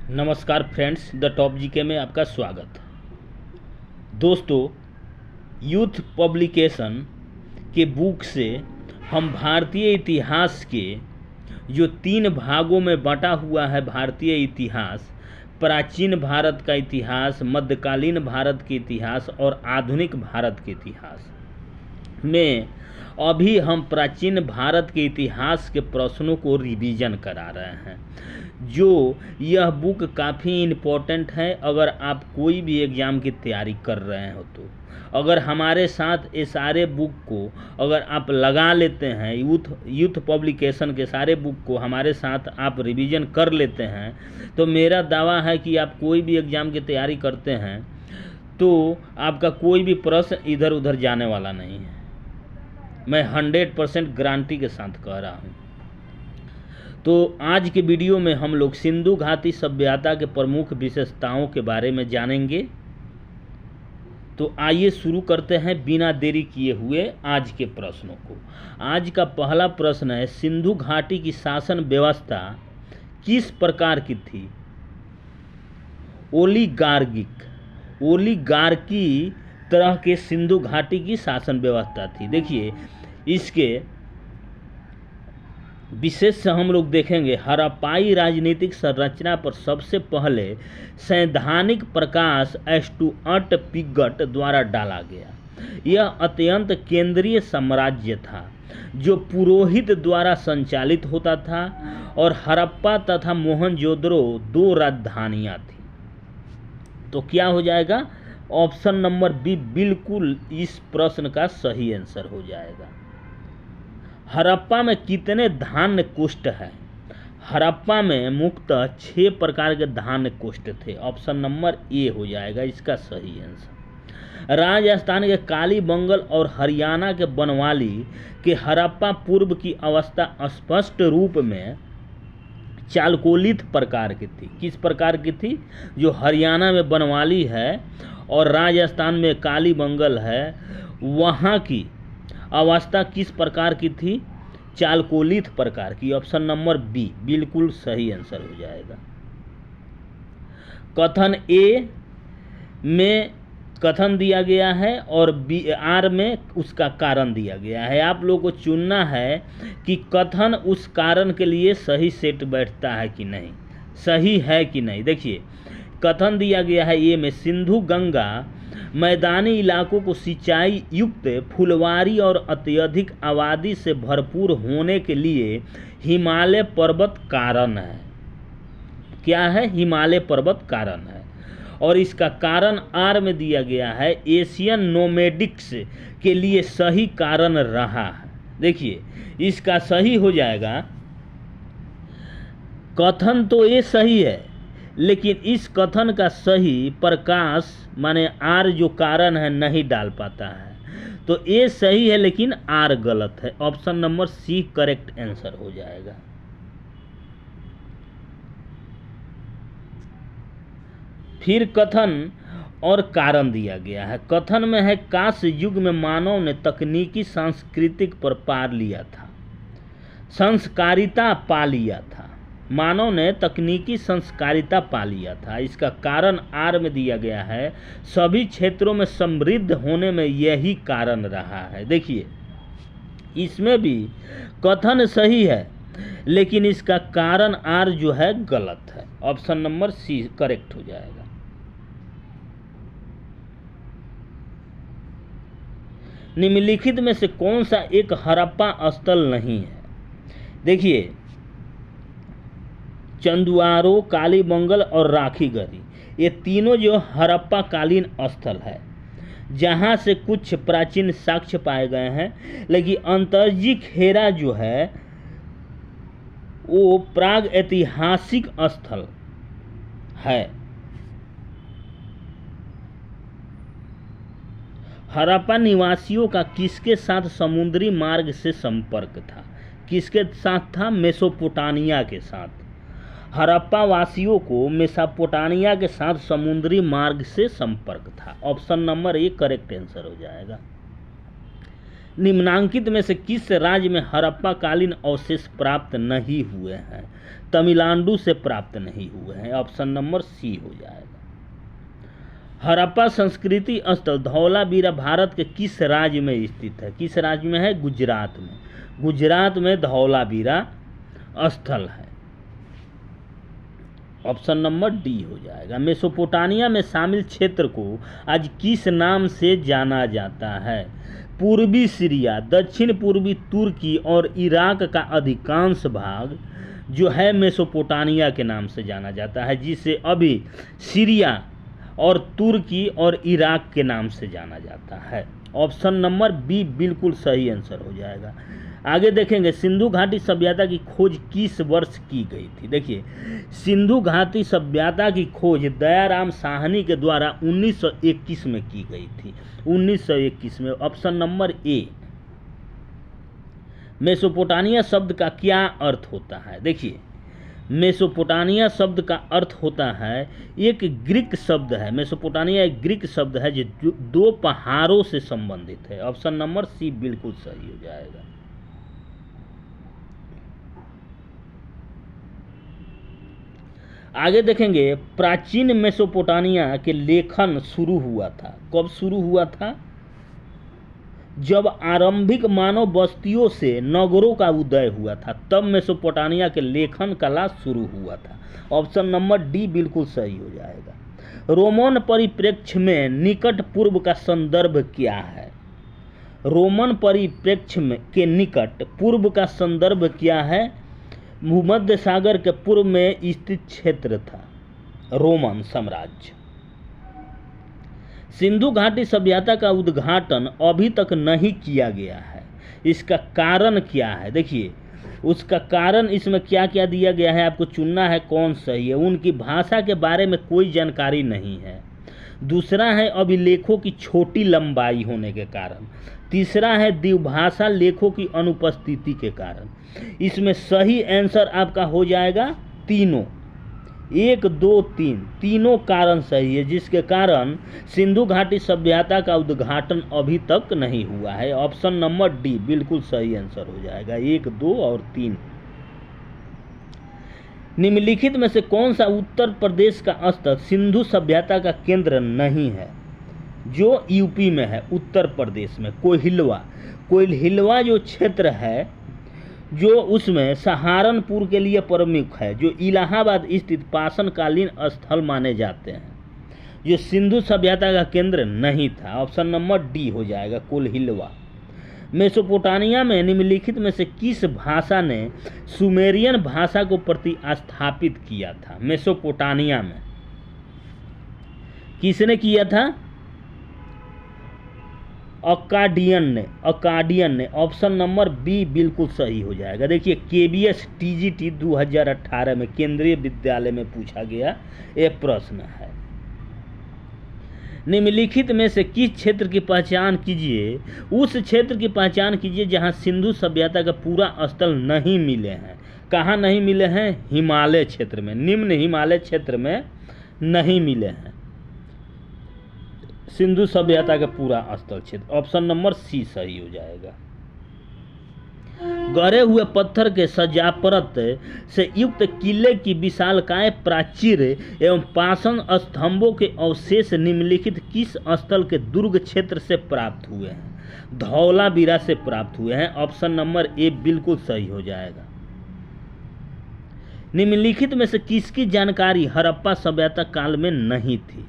नमस्कार friends, the top GK में आपका स्वागत। दोस्तों, यूथ पब्लिकेशन के बुक से हम भारतीय इतिहास के जो 3 भागों में बटा हुआ है भारतीय इतिहास, प्राचीन भारत का इतिहास, मध्यकालीन भारत के इतिहास और आधुनिक भारत के इतिहास में अभी हम प्राचीन भारत के इतिहास के प्रश्नों को रिवीजन करा रहे हैं। जो यह बुक काफ़ी इम्पोर्टेंट है अगर आप कोई भी एग्ज़ाम की तैयारी कर रहे हो तो। अगर हमारे साथ ये सारे बुक को अगर आप लगा लेते हैं, यूथ पब्लिकेशन के सारे बुक को हमारे साथ आप रिवीजन कर लेते हैं, तो मेरा दावा है कि आप कोई भी एग्ज़ाम की तैयारी करते हैं तो आपका कोई भी प्रश्न इधर उधर जाने वाला नहीं है। मैं 100% गारंटी के साथ कह रहा हूँ। तो आज के वीडियो में हम लोग सिंधु घाटी सभ्यता के प्रमुख विशेषताओं के बारे में जानेंगे। तो आइए शुरू करते हैं बिना देरी किए हुए आज के प्रश्नों को। आज का पहला प्रश्न है, सिंधु घाटी की शासन व्यवस्था किस प्रकार की थी? ओलिगार्की तरह के सिंधु घाटी की शासन व्यवस्था थी। देखिए, इसके विशेष से हम लोग देखेंगे, हड़प्पाई राजनीतिक संरचना पर सबसे पहले सैद्धांतिक प्रकाश स्टुअर्ट पिगट द्वारा डाला गया। यह अत्यंत केंद्रीय साम्राज्य था जो पुरोहित द्वारा संचालित होता था और हड़प्पा तथा मोहनजोदड़ो 2 राजधानियाँ थीं। तो क्या हो जाएगा? ऑप्शन नंबर बी बिल्कुल इस प्रश्न का सही आंसर हो जाएगा। हड़प्पा में कितने धान्य कोष्ठ हैं? हड़प्पा में मुख्यतः 6 प्रकार के धान्य कोष्ठ थे। ऑप्शन नंबर ए हो जाएगा इसका सही आंसर। राजस्थान के कालीबंगन और हरियाणा के बनवाली के हड़प्पा पूर्व की अवस्था स्पष्ट रूप में चालकोलिथ प्रकार की थी। किस प्रकार की थी? जो हरियाणा में बनवाली है और राजस्थान में कालीबंगन है, वहाँ की अवस्था किस प्रकार की थी? चालकोलिथ प्रकार की। ऑप्शन नंबर बी बिल्कुल सही आंसर हो जाएगा। कथन ए में कथन दिया गया है और बी आर में उसका कारण दिया गया है। आप लोगों को चुनना है कि कथन उस कारण के लिए सही सेट बैठता है कि नहीं, सही है कि नहीं। देखिए, कथन दिया गया है ए में, सिंधु गंगा मैदानी इलाकों को सिंचाई युक्त फुलवारी और अत्यधिक आबादी से भरपूर होने के लिए हिमालय पर्वत कारण है। क्या है? हिमालय पर्वत कारण है। और इसका कारण आर में दिया गया है, एशियन नोमैडिक्स के लिए सही कारण रहा है। देखिए, इसका सही हो जाएगा, कथन तो ये सही है लेकिन इस कथन का सही प्रकाश माने आर जो कारण है नहीं डाल पाता है। तो ए सही है लेकिन आर गलत है। Option number C correct answer हो जाएगा। फिर कथन और कारण दिया गया है। कथन में है, कांस्य युग में मानव ने तकनीकी सांस्कृतिक पर पार लिया था, संस्कारिता पा लिया था। मानव ने तकनीकी संस्कारिता पा लिया था। इसका कारण आर में दिया गया है, सभी क्षेत्रों में समृद्ध होने में यही कारण रहा है। देखिए, इसमें भी कथन सही है लेकिन इसका कारण आर जो है गलत है। ऑप्शन नंबर सी करेक्ट हो जाएगा। निम्नलिखित में से कौन सा एक हड़प्पा स्थल नहीं है? देखिए, चंदुआरो, कालीबंगन और राखीगढ़ी, ये तीनों जो हड़प्पा कालीन स्थल है जहाँ से कुछ प्राचीन साक्ष्य पाए गए हैं, लेकिन अंतर्जी खेरा जो है वो प्राग ऐतिहासिक स्थल है। हड़प्पा निवासियों का किसके साथ समुद्री मार्ग से संपर्क था? किसके साथ था? मेसोपोटामिया के साथ। हड़प्पा वासियों को मेसोपोटामिया के साथ समुद्री मार्ग से संपर्क था। Option number A correct answer हो जाएगा। निम्नांकित में से किस राज्य में हड़प्पा कालीन अवशेष प्राप्त नहीं हुए हैं? तमिलनाडु से प्राप्त नहीं हुए हैं। ऑप्शन नंबर सी हो जाएगा। हड़प्पा संस्कृति स्थल धौलावीरा भारत के किस राज्य में स्थित है? किस राज्य में है? गुजरात में। गुजरात में धौलावीरा स्थल है। ऑप्शन नंबर डी हो जाएगा। मेसोपोटामिया में शामिल क्षेत्र को आज किस नाम से जाना जाता है? पूर्वी सीरिया, दक्षिण पूर्वी तुर्की और इराक का अधिकांश भाग जो है मेसोपोटामिया के नाम से जाना जाता है, जिसे अभी सीरिया और तुर्की और इराक के नाम से जाना जाता है। ऑप्शन नंबर बी बिल्कुल सही आंसर हो जाएगा। आगे देखेंगे, सिंधु घाटी सभ्यता की खोज किस वर्ष की गई थी? देखिए, सिंधु घाटी सभ्यता की खोज दयाराम साहनी के द्वारा 1921 में की गई थी। 1921 में। ऑप्शन नंबर ए। मेसोपोटामिया शब्द का क्या अर्थ होता है? देखिए, मेसोपोटामिया शब्द का अर्थ होता है, एक ग्रीक शब्द है। मेसोपोटामिया एक ग्रीक शब्द है जो दो पहाड़ों से संबंधित है। ऑप्शन नंबर सी बिल्कुल सही हो जाएगा। आगे देखेंगे, प्राचीन मेसोपोटामिया के लेखन शुरू हुआ था। कब शुरू हुआ था? जब आरंभिक मानव बस्तियों से नगरों का उदय हुआ था, तब मेसोपोटामिया के लेखन कला शुरू हुआ था। ऑप्शन नंबर डी बिल्कुल सही हो जाएगा। रोमन परिप्रेक्ष्य में निकट पूर्व का संदर्भ क्या है? रोमन परिप्रेक्ष्य में के निकट पूर्व का संदर्भ क्या है? भूमध्य सागर के पूर्व में स्थित क्षेत्र था रोमन साम्राज्य। सिंधु घाटी सभ्यता का उद्घाटन अभी तक नहीं किया गया है। इसका कारण क्या है? देखिए, उसका कारण इसमें क्या क्या दिया गया है, आपको चुनना है कौन सही है। उनकी भाषा के बारे में कोई जानकारी नहीं है। दूसरा है अभिलेखों की छोटी लंबाई होने के कारण। तीसरा है द्विभाषा लेखों की अनुपस्थिति के कारण। इसमें सही आंसर आपका हो जाएगा तीनों, 1, 2, 3 तीनों कारण सही है, जिसके कारण सिंधु घाटी सभ्यता का उद्घाटन अभी तक नहीं हुआ है। ऑप्शन नंबर डी बिल्कुल सही आंसर हो जाएगा, 1, 2 और 3। निम्नलिखित में से कौन सा उत्तर प्रदेश का स्थल सिंधु सभ्यता का केंद्र नहीं है? जो यूपी में है, उत्तर प्रदेश में कोयहिलवा जो क्षेत्र है, जो उसमें सहारनपुर के लिए प्रमुख है, जो इलाहाबाद स्थित पाषाणकालीन स्थल माने जाते हैं, जो सिंधु सभ्यता का केंद्र नहीं था। ऑप्शन नंबर डी हो जाएगा, कोयहिलवा। मेसोपोटामिया में निम्नलिखित में से किस भाषा ने सुमेरियन भाषा को प्रतिस्थापित किया था? मेसोपोटामिया में किसने किया था? अकाडियन ने। ऑप्शन नंबर बी बिल्कुल सही हो जाएगा। देखिए, KBS TGT 2018 में केंद्रीय विद्यालय में पूछा गया ये प्रश्न है। निम्नलिखित में से किस क्षेत्र की पहचान कीजिए? उस क्षेत्र की पहचान कीजिए जहां सिंधु सभ्यता का पूरा स्थल नहीं मिले हैं। कहाँ नहीं मिले हैं? हिमालय क्षेत्र में, निम्न हिमालय क्षेत्र में नहीं मिले हैं सिंधु सभ्यता का पूरा स्थल क्षेत्र। ऑप्शन नंबर सी सही हो जाएगा। गढ़े हुए पत्थर के सजापरत से युक्त किले की विशालकाय प्राचीर एवं पाषाण स्तंभों के अवशेष निम्नलिखित किस स्थल के दुर्ग क्षेत्र से प्राप्त हुए हैं? धौलावीरा से प्राप्त हुए हैं। ऑप्शन नंबर ए बिल्कुल सही हो जाएगा। निम्नलिखित में से किसकी जानकारी हड़प्पा सभ्यता काल में नहीं थी?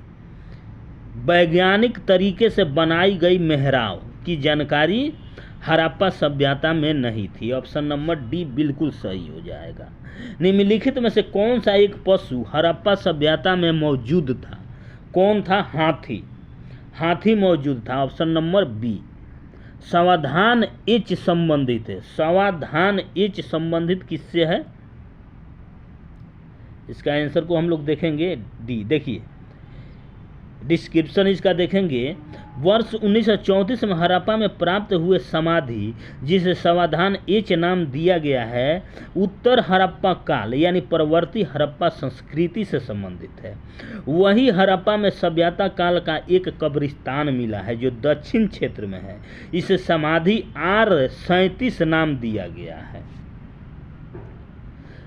वैज्ञानिक तरीके से बनाई गई मेहराब की जानकारी हड़प्पा सभ्यता में नहीं थी। ऑप्शन नंबर डी बिल्कुल सही हो जाएगा। निम्नलिखित में से कौन सा एक पशु हड़प्पा सभ्यता में मौजूद था? कौन था? हाथी मौजूद था। Option number B. समाधान एच संबंधित है। समाधान एच संबंधित किससे है? इसका आंसर को हम लोग देखेंगे डी। देखिए, डिस्क्रिप्शन इसका देखेंगे, वर्ष 1934 में हड़प्पा में प्राप्त हुए समाधि, जिसे समाधान एच नाम दिया गया है, उत्तर हड़प्पा काल यानी परवर्ती हड़प्पा संस्कृति से संबंधित है। वही हड़प्पा में सभ्यता काल का एक कब्रिस्तान मिला है जो दक्षिण क्षेत्र में है। इसे समाधि R37 नाम दिया गया है।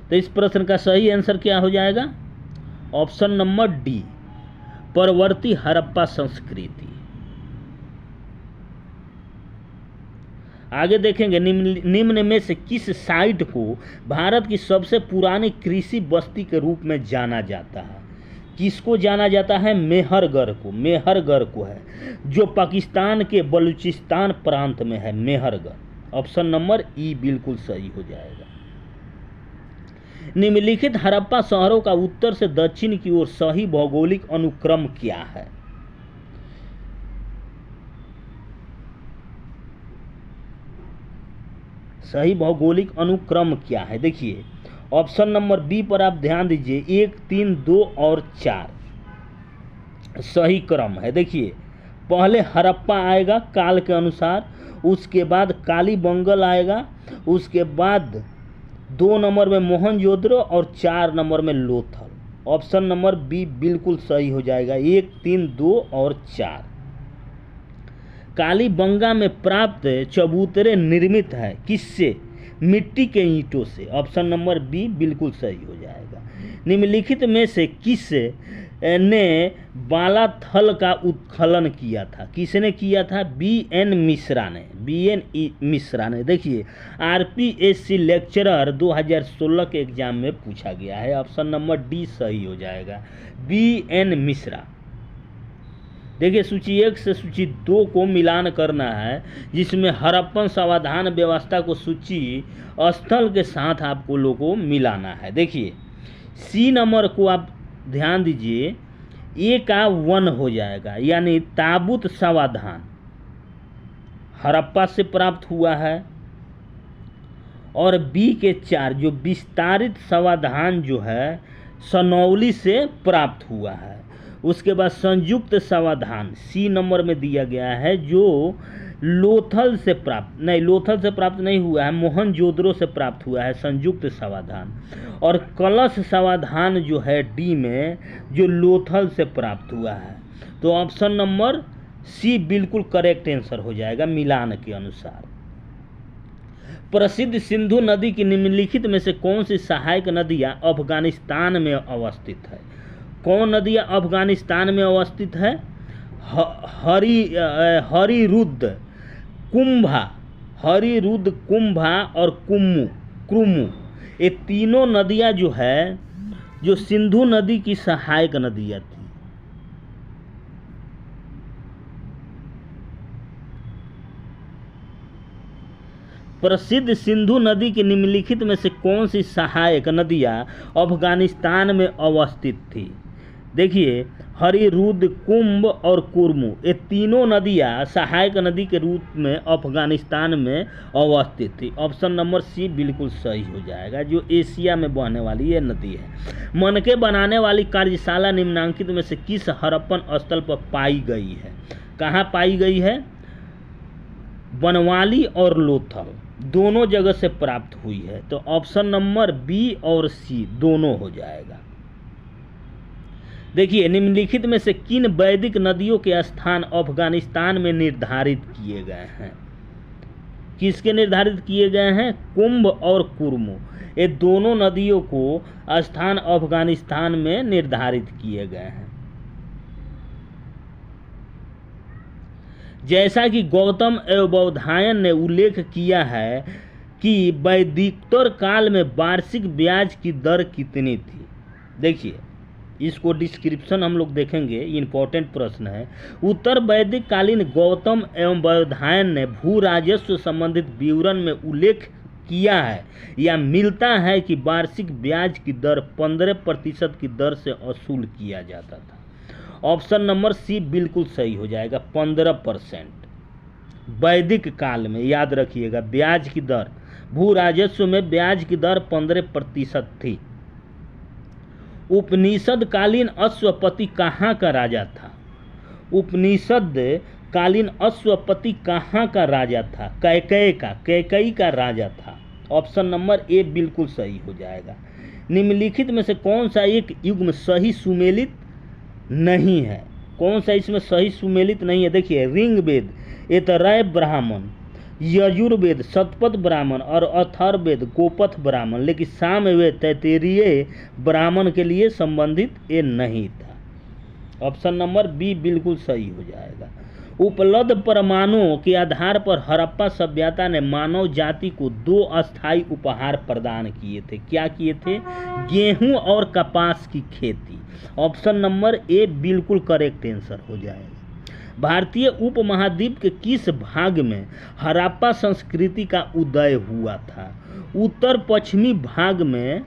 तो इस प्रश्न का सही आंसर क्या हो जाएगा? ऑप्शन नंबर डी, परवर्ती हड़प्पा संस्कृति। आगे देखेंगे, निम्न में से किस साइट को भारत की सबसे पुरानी कृषि बस्ती के रूप में जाना जाता है? किसको जाना जाता है? मेहरगढ़ को। मेहरगढ़ को है, जो पाकिस्तान के बलूचिस्तान प्रांत में है। मेहरगढ़। ऑप्शन नंबर ई बिल्कुल सही हो जाएगा। निम्नलिखित हड़प्पा शहरों का उत्तर से दक्षिण की ओर सही भौगोलिक अनुक्रम क्या है? सही भौगोलिक अनुक्रम क्या है? देखिए, ऑप्शन नंबर बी पर आप ध्यान दीजिए, 1, 3, 2 और 4 सही क्रम है। देखिए, पहले हड़प्पा आएगा काल के अनुसार, उसके बाद कालीबंगन आएगा, उसके बाद 2 नंबर में मोहनजोदड़ो और 4 नंबर में लोथल। ऑप्शन नंबर बी बिल्कुल सही हो जाएगा, 1, 3, 2 और 4। कालीबंगा में प्राप्त चबूतरे निर्मित है किससे? मिट्टी के ईंटों से। ऑप्शन नंबर बी बिल्कुल सही हो जाएगा। निम्नलिखित में से किस ने बालाथल का उत्खनन किया था? किसने किया था? BN मिश्रा ने। BN मिश्रा ने। देखिए, RPSC लेक्चरर 2016 के एग्जाम में पूछा गया है। ऑप्शन नंबर डी सही हो जाएगा, BN मिश्रा। देखिए, सूची 1 से सूची 2 को मिलान करना है, जिसमें हड़प्पन समाधान व्यवस्था को सूची स्थल के साथ आपको लोगों को मिलाना है। देखिए, सी नंबर को आप ध्यान दीजिए, ए का 1 हो जाएगा, यानी ताबूत समाधान हड़प्पा से प्राप्त हुआ है, और बी के 4 जो विस्तारित समाधान जो है सनौली से प्राप्त हुआ है। उसके बाद संयुक्त समाधान सी नंबर में दिया गया है, जो लोथल से प्राप्त नहीं हुआ है, मोहनजोदड़ो से प्राप्त हुआ है संयुक्त समाधान। और कलश समाधान जो है डी में, जो लोथल से प्राप्त हुआ है। तो ऑप्शन नंबर सी बिल्कुल करेक्ट आंसर हो जाएगा मिलान के अनुसार। प्रसिद्ध सिंधु नदी की निम्नलिखित में से कौन सी सहायक नदियां अफगानिस्तान में अवस्थित है? कौन नदियां अफगानिस्तान में अवस्थित है? हरिरुद्ध, कुंभा और क्रुमु। ये तीनों नदियां जो है, जो सिंधु नदी की सहायक नदियां थी। प्रसिद्ध सिंधु नदी की निम्नलिखित में से कौन सी सहायक नदियां अफगानिस्तान में अवस्थित थी? देखिए, हरिरुद्ध, कुंभ और कुर्मु, ये तीनों नदियां सहायक नदी के रूप में अफगानिस्तान में अवस्थित थी। ऑप्शन नंबर सी बिल्कुल सही हो जाएगा, जो एशिया में बहने वाली ये नदी है। मनके बनाने वाली कार्यशाला निम्नांकित में से किस हड़प्पन स्थल पर पाई गई है? कहाँ पाई गई है? बनवाली और लोथल दोनों जगह से प्राप्त हुई है। तो ऑप्शन नंबर बी और सी दोनों हो जाएगा। देखिए, निम्नलिखित में से किन वैदिक नदियों के स्थान अफगानिस्तान में निर्धारित किए गए हैं? किसके निर्धारित किए गए हैं? कुंभ और कुर्मु, ये दोनों नदियों को स्थान अफगानिस्तान में निर्धारित किए गए हैं। जैसा कि गौतम एवं बोधायन ने उल्लेख किया है कि वैदिकोत्तर काल में वार्षिक ब्याज की दर कितनी थी? देखिए, इसको डिस्क्रिप्शन हम लोग देखेंगे, इंपॉर्टेंट प्रश्न है। उत्तर वैदिक कालीन गौतम एवं बोधायन ने भू राजस्व संबंधित विवरण में उल्लेख किया है या मिलता है कि वार्षिक ब्याज की दर 15% की दर से वसूल किया जाता था। ऑप्शन नंबर सी बिल्कुल सही हो जाएगा, 15%। वैदिक काल में याद रखिएगा, ब्याज की दर, भू राजस्व में ब्याज की दर 15% थी। उपनिषद कालीन अश्वपति कहाँ का राजा था? उपनिषद कालीन अश्वपति कहाँ का राजा था? कैकई का राजा था। ऑप्शन नंबर ए बिल्कुल सही हो जाएगा। निम्नलिखित में से कौन सा एक युग्म सही सुमेलित नहीं है? कौन सा इसमें सही सुमेलित नहीं है? देखिए, ऋग्वेद, ऐतरेय ब्राह्मण, यजुर्वेद शतपथ ब्राह्मण और अथर्ववेद गोपथ ब्राह्मण, लेकिन सामवेद तैत्तिरीय ब्राह्मण के लिए संबंधित ये नहीं था। ऑप्शन नंबर बी बिल्कुल सही हो जाएगा। उपलब्ध प्रमाणों के आधार पर हड़प्पा सभ्यता ने मानव जाति को 2 अस्थायी उपहार प्रदान किए थे। क्या किए थे? गेहूं और कपास की खेती। ऑप्शन नंबर ए बिल्कुल करेक्ट आंसर हो जाएगा। भारतीय उपमहाद्वीप के किस भाग में हड़प्पा संस्कृति का उदय हुआ था? उत्तर पश्चिमी भाग में,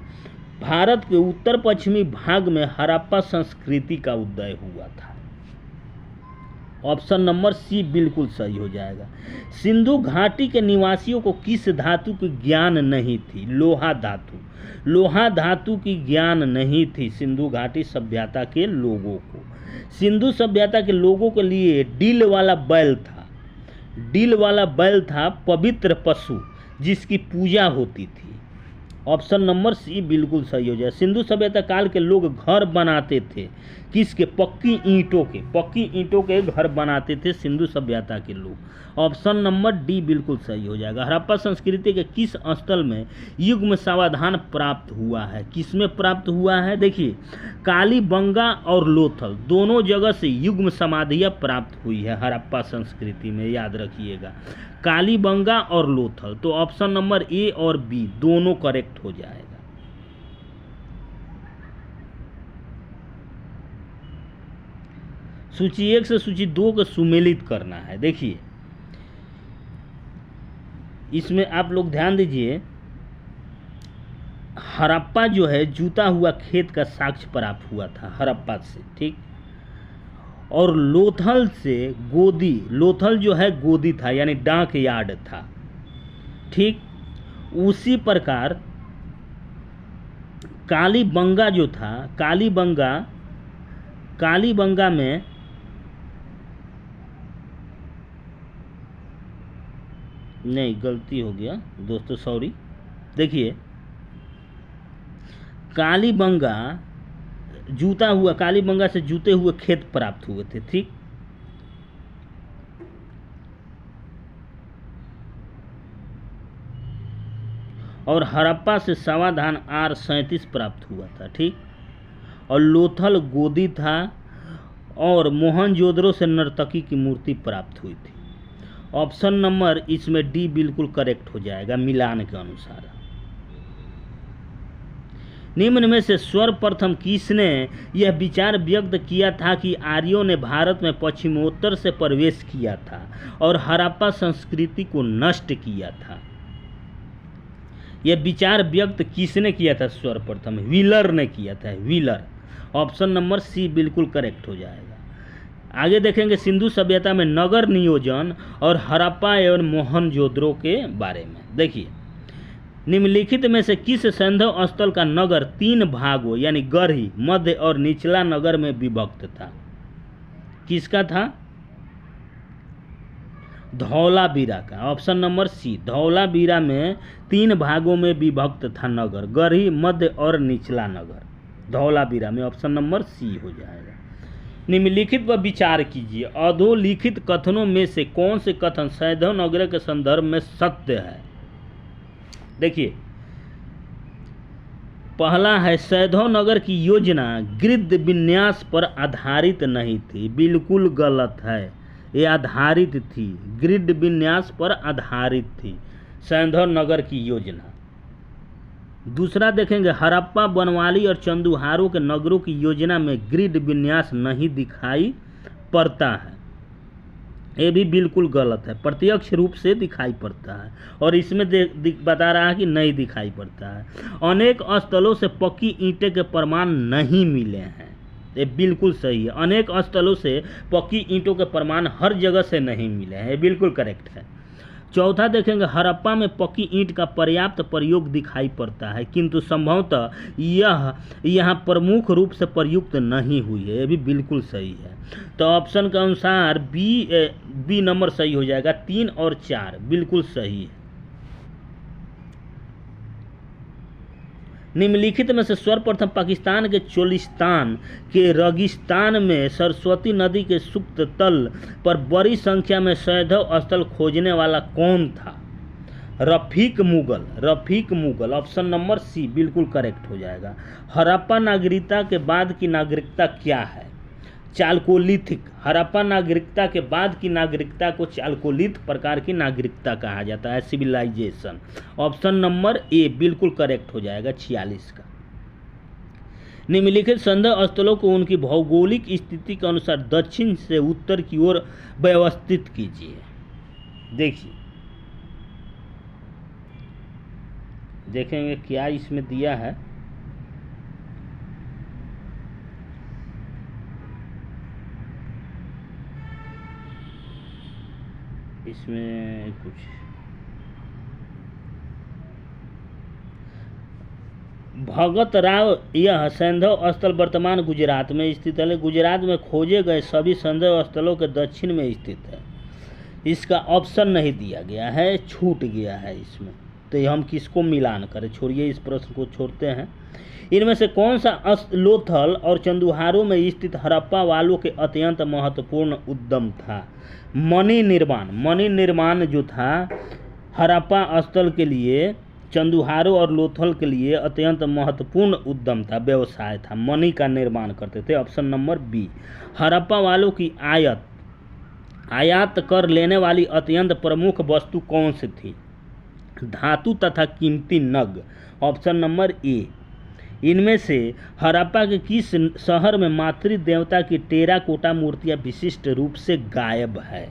भारत के उत्तर पश्चिमी भाग में हड़प्पा संस्कृति का उदय हुआ था। ऑप्शन नंबर सी बिल्कुल सही हो जाएगा। सिंधु घाटी के निवासियों को किस धातु की ज्ञान नहीं थी? लोहा धातु। लोहा धातु की ज्ञान नहीं थी सिंधु घाटी सभ्यता के लोगों को। सिंधु सभ्यता के लोगों के लिए डील वाला बैल था। डील वाला बैल था पवित्र पशु जिसकी पूजा होती थी। ऑप्शन नंबर सी बिल्कुल सही हो जाए। सिंधु सभ्यता काल के लोग घर बनाते थे किसके? पक्की ईंटों के घर बनाते थे सिंधु सभ्यता के लोग। ऑप्शन नंबर डी बिल्कुल सही हो जाएगा। हड़प्पा संस्कृति के किस स्थल में युग्म समाधान प्राप्त हुआ है? किस में प्राप्त हुआ है? देखिए, कालीबंगा और लोथल दोनों जगह से युग्म समाधियाँ प्राप्त हुई है हड़प्पा संस्कृति में, याद रखिएगा, कालीबंगा और लोथल। तो ऑप्शन नंबर ए और बी दोनों करेक्ट हो जाएगा। सूची 1 से सूची 2 को सुमेलित करना है। देखिए, इसमें आप लोग ध्यान दीजिए, हड़प्पा जो है जूता हुआ खेत का साक्ष्य प्राप्त हुआ था हड़प्पा से, ठीक। और लोथल से गोदी, लोथल जो है गोदी था यानी डाक यार्ड था, ठीक। उसी प्रकार कालीबंगा जो था, कालीबंगा में नहीं, गलती हो गया दोस्तों, सॉरी। देखिए, कालीबंगा से जूते हुए खेत प्राप्त हुए थे, ठीक। और हड़प्पा से सवा धान R37 प्राप्त हुआ था, ठीक। और लोथल गोदी था और मोहनजोदड़ो से नर्तकी की मूर्ति प्राप्त हुई थी। ऑप्शन नंबर इसमें डी बिल्कुल करेक्ट हो जाएगा मिलान के अनुसार। निम्न में से सर्वप्रथम किसने यह विचार व्यक्त किया था कि आर्यों ने भारत में पश्चिमोत्तर से प्रवेश किया था और हड़प्पा संस्कृति को नष्ट किया था? यह विचार व्यक्त किसने किया था? सर्वप्रथम व्हीलर ने किया था, व्हीलर। ऑप्शन नंबर सी बिल्कुल करेक्ट हो जाएगा। आगे देखेंगे सिंधु सभ्यता में नगर नियोजन और हड़प्पा एवं मोहनजोदड़ो के बारे में। देखिए, निम्नलिखित में से किस सैंधव स्थल का नगर 3 भागों यानी गढ़ी, मध्य और निचला नगर में विभक्त था? किसका था? धौलावीरा का। ऑप्शन नंबर सी, धौलावीरा में 3 भागों में विभक्त था नगर, गढ़ी, मध्य और निचला नगर। धौलावीरा में ऑप्शन नंबर सी हो जाएगा। निम्नलिखित पर विचार कीजिए, अधोलिखित कथनों में से कौन से कथन सैंधव नगर के संदर्भ में सत्य है? देखिए, पहला है सैंधव नगर की योजना ग्रिड विन्यास पर आधारित नहीं थी। बिल्कुल गलत है, ये आधारित थी, ग्रिड विन्यास पर आधारित थी सैंधव नगर की योजना। दूसरा देखेंगे, हड़प्पा, बनवाली और चंदुहारों के नगरों की योजना में ग्रिड विन्यास नहीं दिखाई पड़ता है। ये भी बिल्कुल गलत है, प्रत्यक्ष रूप से दिखाई पड़ता है और इसमें बता रहा है कि नहीं दिखाई पड़ता है। अनेक स्थलों से पक्की ईंटें के प्रमाण नहीं मिले हैं, ये बिल्कुल सही है। अनेक स्थलों से पक्की ईंटों के प्रमाण हर जगह से नहीं मिले हैं, ये बिल्कुल करेक्ट है। चौथा देखेंगे, हड़प्पा में पक्की ईंट का पर्याप्त प्रयोग दिखाई पड़ता है, किंतु संभवतः यह यहाँ प्रमुख रूप से प्रयुक्त नहीं हुई है। ये भी बिल्कुल सही है। तो ऑप्शन के अनुसार बी नंबर सही हो जाएगा। 3 और 4 बिल्कुल सही है। निम्नलिखित में से सर्वप्रथम पाकिस्तान के चोलिस्तान के रेगिस्तान में सरस्वती नदी के सुप्त तल पर बड़ी संख्या में सैंधव स्थल खोजने वाला कौन था? Rafiq Mughal. Option number C बिल्कुल करेक्ट हो जाएगा। हड़प्पा नागरिकता के बाद की नागरिकता क्या है? चालकोलिथिक। हड़प्पा नागरिकता के बाद की नागरिकता को चालकोलिथ प्रकार की नागरिकता कहा जाता है, सिविलाइजेशन। ऑप्शन नंबर ए बिल्कुल करेक्ट हो जाएगा 46 का। निम्नलिखित सैंधव स्थलों को उनकी भौगोलिक स्थिति के अनुसार दक्षिण से उत्तर की ओर व्यवस्थित कीजिए। देखिए, देखेंगे क्या इसमें दिया है। इसमें कुछ भगत राव, यह सैंधव स्थल वर्तमान गुजरात में स्थित है। गुजरात में खोजे गए सभी सैंधव स्थलों के दक्षिण में स्थित है। इसका ऑप्शन नहीं दिया गया है, छूट गया है इसमें। तो हम किसको मिलान करें? छोड़िए, इस प्रश्न को छोड़ते हैं। इनमें से कौन सा लोथल और चंदुहारों में स्थित हड़प्पा वालों के अत्यंत महत्वपूर्ण उद्यम था? मणि निर्माण जो था हड़प्पा स्थल के लिए, चंदुहारों और लोथल के लिए अत्यंत महत्वपूर्ण उद्यम था, व्यवसाय था। मणि का निर्माण करते थे। Option number B. हड़प्पा वालों की आयात कर लेने वाली अत्यंत प्रमुख वस्तु कौन सी थी? धातु तथा कीमती नग। ऑप्शन नंबर ए। इनमें से हड़प्पा के किस शहर में मातृ देवता की टेराकोटा मूर्तियां विशिष्ट रूप से गायब है?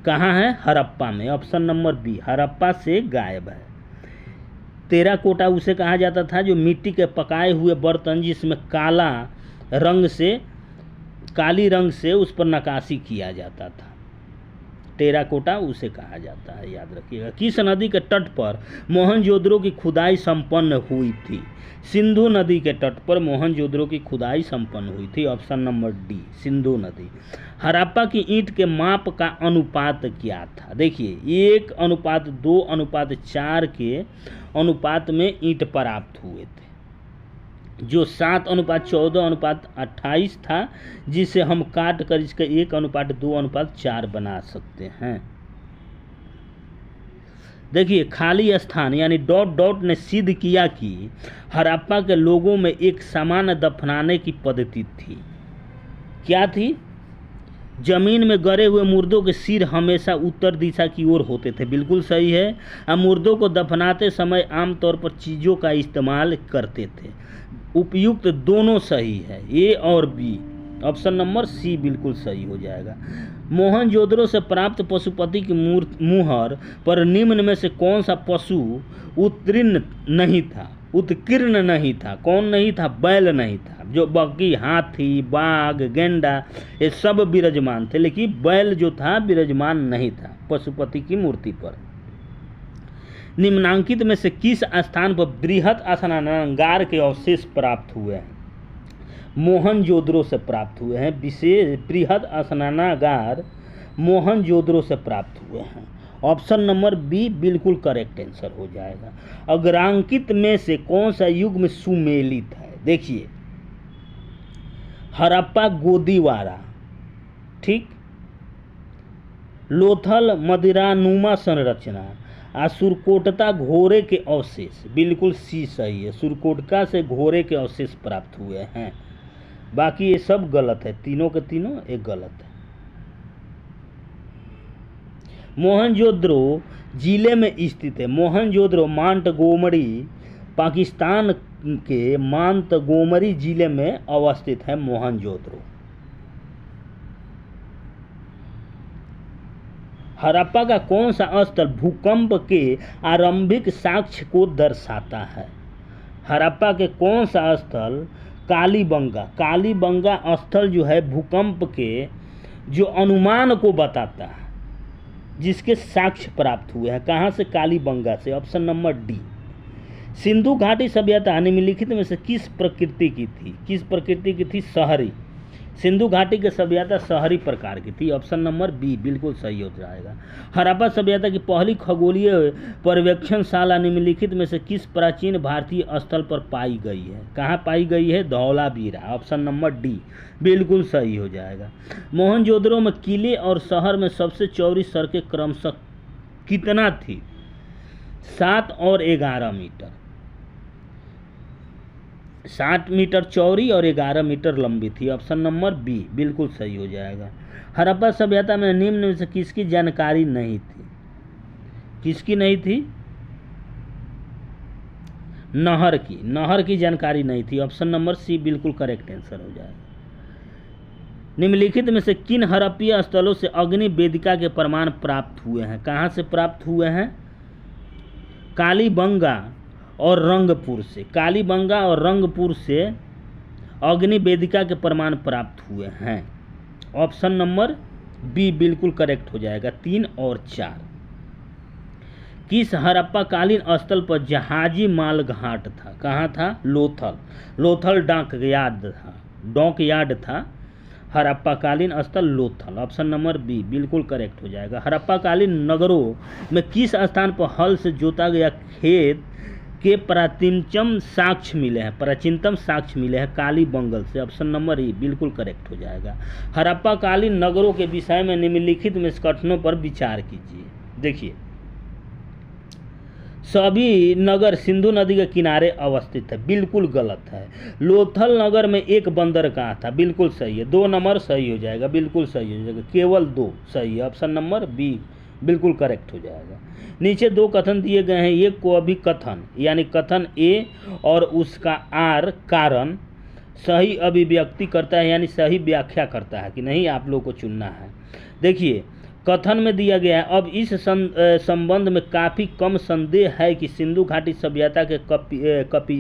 कहाँ है? हड़प्पा में। ऑप्शन नंबर बी, हड़प्पा से गायब है। टेराकोटा उसे कहा जाता था जो मिट्टी के पकाए हुए बर्तन जिसमें काली रंग से उस पर नक्काशी किया जाता था। टेराकोटा उसे कहा जाता है, याद रखिएगा। किस नदी के तट पर मोहनजोदड़ो की खुदाई संपन्न हुई थी? सिंधु नदी के तट पर मोहनजोदड़ो की खुदाई संपन्न हुई थी। ऑप्शन नंबर डी, सिंधु नदी। हड़प्पा की ईंट के माप का अनुपात क्या था? देखिए, 1:2:4 के अनुपात में ईंट प्राप्त हुए थे, जो 7:14:28 था, जिसे हम काट कर इसका 1:2:4 बना सकते हैं। देखिए, खाली स्थान यानी डॉट ने सिद्ध किया कि हड़प्पा के लोगों में एक सामान्य दफनाने की पद्धति थी। क्या थी? जमीन में गड़े हुए मुर्दों के सिर हमेशा उत्तर दिशा की ओर होते थे। बिल्कुल सही है। मुर्दों को दफनाते समय आमतौर पर चीज़ों का इस्तेमाल करते थे। उपयुक्त दोनों सही है, ए और बी। ऑप्शन नंबर सी बिल्कुल सही हो जाएगा। मोहनजोदड़ो से प्राप्त पशुपति की मुहर पर निम्न में से कौन सा पशु उत्कीर्ण नहीं था? कौन नहीं था? बैल नहीं था। जो बाकी हाथी, बाघ, गेंडा ये सब विराजमान थे, लेकिन बैल जो था विराजमान नहीं था पशुपति की मूर्ति पर। निम्नांकित में से किस स्थान पर बृहद स्नानागार के अवशेष प्राप्त हुए हैं? मोहनजोदड़ो से प्राप्त हुए हैं। विशेष बृहद स्नानागार मोहनजोदड़ो से प्राप्त हुए हैं। ऑप्शन नंबर बी बिल्कुल करेक्ट आंसर हो जाएगा। अग्रांकित में से कौन सा युग में सुमेलित है? देखिए, हड़प्पा गोदीवारा, ठीक, लोथल मदिरानुमा संरचना, सुरकोटता घोड़े के अवशेष। बिल्कुल सी सही है, सुरकोटका से घोड़े के अवशेष प्राप्त हुए हैं। बाकी ये सब गलत है, तीनों के तीनों एक गलत है। मोहनजोदड़ो जिले में स्थित है। मोहनजोदड़ो मांटगोमरी, पाकिस्तान के मांटगोमरी जिले में अवस्थित है मोहनजोदड़ो। हड़प्पा का कौन सा स्थल भूकंप के आरंभिक साक्ष्य को दर्शाता है? हड़प्पा के कौन सा स्थल? कालीबंगा स्थल जो है भूकंप के जो अनुमान को बताता है। जिसके साक्ष्य प्राप्त हुए हैं। कहाँ से? कालीबंगा से। Option number D. सिंधु घाटी सभ्यता निम्नलिखित में से किस प्रकृति की थी? किस प्रकृति की थी? शहरी। सिंधु घाटी की सभ्यता शहरी प्रकार की थी। ऑप्शन नंबर बी बिल्कुल सही हो जाएगा। हड़प्पा सभ्यता की पहली खगोलीय पर्यवेक्षणशाला निम्नलिखित में से किस प्राचीन भारतीय स्थल पर पाई गई है? कहाँ पाई गई है? धौलावीरा। ऑप्शन नंबर डी बिल्कुल सही हो जाएगा। मोहनजोदड़ो में किले और शहर में सबसे चौड़ी सड़कें क्रमशः कितना थी? 7 और 11 मीटर। 7 मीटर चौड़ी और 11 मीटर लंबी थी। ऑप्शन नंबर बी बिल्कुल सही हो जाएगा। हड़प्पा सभ्यता में निम्न में से किसकी जानकारी नहीं थी? किसकी नहीं थी? नहर की। नहर की जानकारी नहीं थी। ऑप्शन नंबर सी बिल्कुल करेक्ट आंसर हो जाएगा। निम्नलिखित में से किन हड़प्पीय स्थलों से अग्नि वेदिका के प्रमाण प्राप्त हुए हैं? कहाँ से प्राप्त हुए हैं? कालीबंगा और रंगपुर से। कालीबंगा और रंगपुर से अग्नि वेदिका के प्रमाण प्राप्त हुए हैं। ऑप्शन नंबर बी बिल्कुल करेक्ट हो जाएगा। 3 और 4। किस हड़प्पाकालीन स्थल पर जहाजी माल घाट था? कहाँ था? लोथल। लोथल डॉक यार्ड था। हड़प्पाकालीन स्थल लोथल। ऑप्शन नंबर बी बिल्कुल करेक्ट हो जाएगा। हड़प्पाकालीन नगरों में किस स्थान पर हल से जोता गया खेत के प्राचीनतम साक्ष्य मिले हैं? प्राचीनतम साक्ष्य मिले हैं कालीबंगल से। ऑप्शन नंबर ई बिल्कुल करेक्ट हो जाएगा। हड़प्पाकालीन नगरों के विषय में निम्नलिखित में कथनों पर विचार कीजिए। देखिए, सभी नगर सिंधु नदी के किनारे अवस्थित है। बिल्कुल गलत है। लोथल नगर में एक बंदरगाह था। बिल्कुल सही है। 2 नंबर सही हो जाएगा। बिल्कुल सही हो जाएगा। केवल 2 सही है। ऑप्शन नंबर बी बिल्कुल करेक्ट हो जाएगा। नीचे 2 कथन दिए गए हैं। एक को अभी कथन यानी कथन ए और उसका आर कारण सही अभिव्यक्ति करता है यानी सही व्याख्या करता है कि नहीं, आप लोगों को चुनना है। देखिए, कथन में दिया गया है, अब इस संबंध में काफ़ी कम संदेह है कि सिंधु घाटी सभ्यता के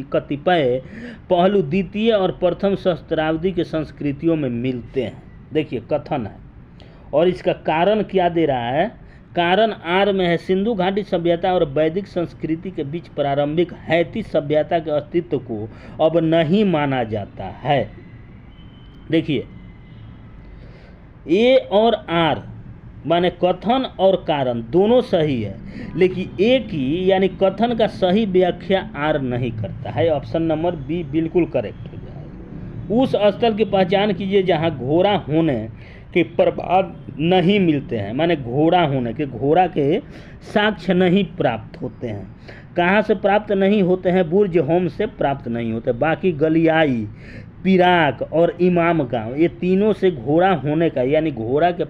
कतिपय पहलू द्वितीय और प्रथम सहस्त्राब्दी के संस्कृतियों में मिलते हैं। देखिए, कथन है और इसका कारण क्या दे रहा है? कारण आर में है। सिंधु घाटी सभ्यता और वैदिक संस्कृति के बीच प्रारंभिक हैती सभ्यता के अस्तित्व को अब नहीं माना जाता है। देखिए, ए और आर माने कथन और कारण दोनों सही है, लेकिन ए की यानी कथन का सही व्याख्या आर नहीं करता है। ऑप्शन नंबर बी बिल्कुल करेक्ट हो जाएगा। उस स्थल की पहचान कीजिए जहां घोड़ा होने के प्रभाव नहीं मिलते हैं, माने घोड़ा होने के, घोड़ा के साक्ष्य नहीं प्राप्त होते हैं। कहाँ से प्राप्त नहीं होते हैं? बुर्ज होम से प्राप्त नहीं होते। बाकी गलियाई, पिराक और इमाम गांव, ये तीनों से घोड़ा होने का यानी घोड़ा के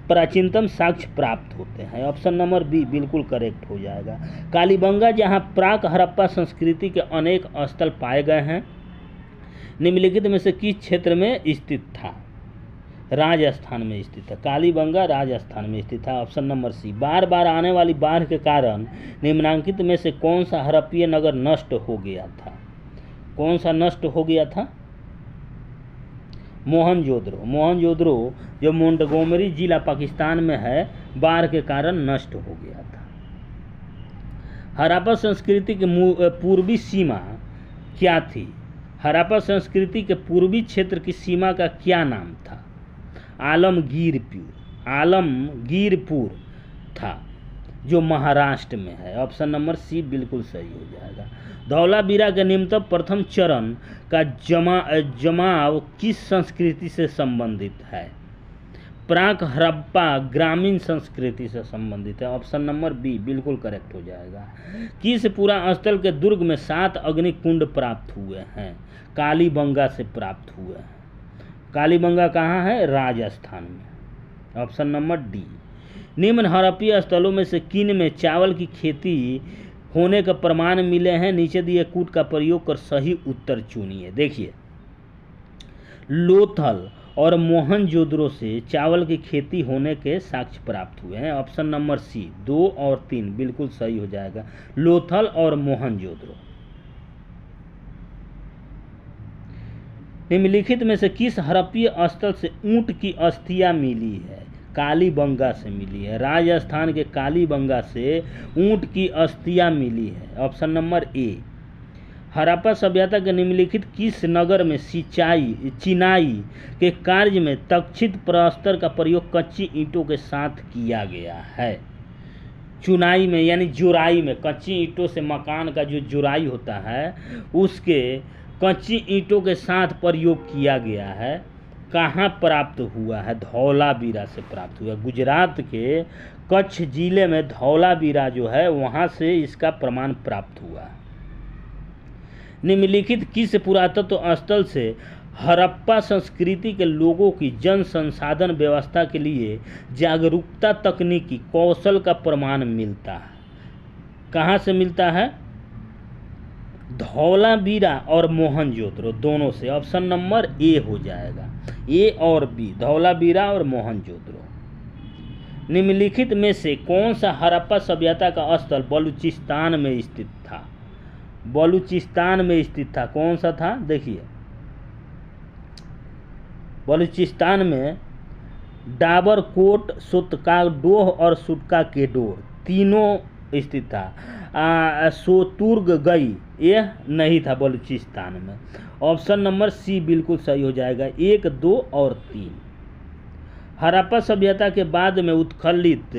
प्राचीनतम साक्ष्य प्राप्त होते हैं। ऑप्शन नंबर बी बिल्कुल करेक्ट हो जाएगा। कालीबंगा जहां प्राक हड़प्पा संस्कृति के अनेक स्थल पाए गए हैं, निम्नलिखित में से किस क्षेत्र में स्थित था? राजस्थान में स्थित है। कालीबंगा राजस्थान में स्थित है। ऑप्शन नंबर सी। बार बार आने वाली बाढ़ के कारण निम्नलिखित में से कौन सा हड़प्पीय नगर नष्ट हो गया था? कौन सा नष्ट हो गया था? मोहनजोदड़ो। मोहनजोदड़ो जो मोंटगोमरी जिला पाकिस्तान में है, बाढ़ के कारण नष्ट हो गया था। हड़प्पा संस्कृति की पूर्वी सीमा क्या थी? हड़प्पा संस्कृति के पूर्वी क्षेत्र की सीमा का क्या नाम था? आलमगीरपुर था, जो महाराष्ट्र में है। ऑप्शन नंबर सी बिल्कुल सही हो जाएगा। धौलावीरा के निम्नतम प्रथम चरण का जमाव किस संस्कृति से संबंधित है? प्राक हड़प्पा ग्रामीण संस्कृति से संबंधित है। ऑप्शन नंबर बी बिल्कुल करेक्ट हो जाएगा। किस पूरा स्थल के दुर्ग में 7 अग्निकुंड प्राप्त हुए हैं? कालीबंगा से प्राप्त हुए हैं। कालीबंगा कहाँ है? राजस्थान में। Option number D. निम्न हड़प्पीय स्थलों में से किन में चावल की खेती होने का प्रमाण मिले हैं? नीचे दिए कूट का प्रयोग कर सही उत्तर चुनिए। देखिए, लोथल और मोहनजोदड़ो से चावल की खेती होने के साक्ष्य प्राप्त हुए हैं। ऑप्शन नंबर सी 2 और 3 बिल्कुल सही हो जाएगा। लोथल और मोहनजोदड़ो। निम्नलिखित में से किस हड़प्पीय स्थल से ऊंट की अस्थियां मिली है? कालीबंगा से मिली है। राजस्थान के कालीबंगा से ऊंट की अस्थियां मिली है। ऑप्शन नंबर ए। हड़प्पा सभ्यता के निम्नलिखित किस नगर में चिनाई के कार्य में तक्षित प्रस्तर का प्रयोग कच्ची ईंटों के साथ किया गया है? चुनाई में यानी जुराई में, कच्ची ईंटों से मकान का जो जुराई होता है उसके कच्ची ईंटों के साथ प्रयोग किया गया है। कहाँ प्राप्त हुआ है? धौलावीरा से प्राप्त हुआ। गुजरात के कच्छ जिले में धौलावीरा जो है वहाँ से इसका प्रमाण प्राप्त हुआ। निम्नलिखित किस पुरातत्व स्थल से हड़प्पा संस्कृति के लोगों की जन संसाधन व्यवस्था के लिए जागरूकता तकनीकी कौशल का प्रमाण मिलता है? कहाँ से मिलता है? धौलावीरा और मोहनजोदड़ो दोनों से। ऑप्शन नंबर ए हो जाएगा, ए और बी, धौलावीरा और मोहनजोदड़ो। निम्नलिखित में से कौन सा हड़प्पा सभ्यता का स्थल बलूचिस्तान में स्थित था? बलूचिस्तान में स्थित था। कौन सा था? देखिए, बलूचिस्तान में डाबरकोट, सोतकाडोह और सुटका केडोर तीनों स्थित था। सोतुर्गई यह नहीं था बलूचिस्तान में। ऑप्शन नंबर सी बिल्कुल सही हो जाएगा, 1, 2 और 3। हड़प्पा सभ्यता के बाद में उत्खलित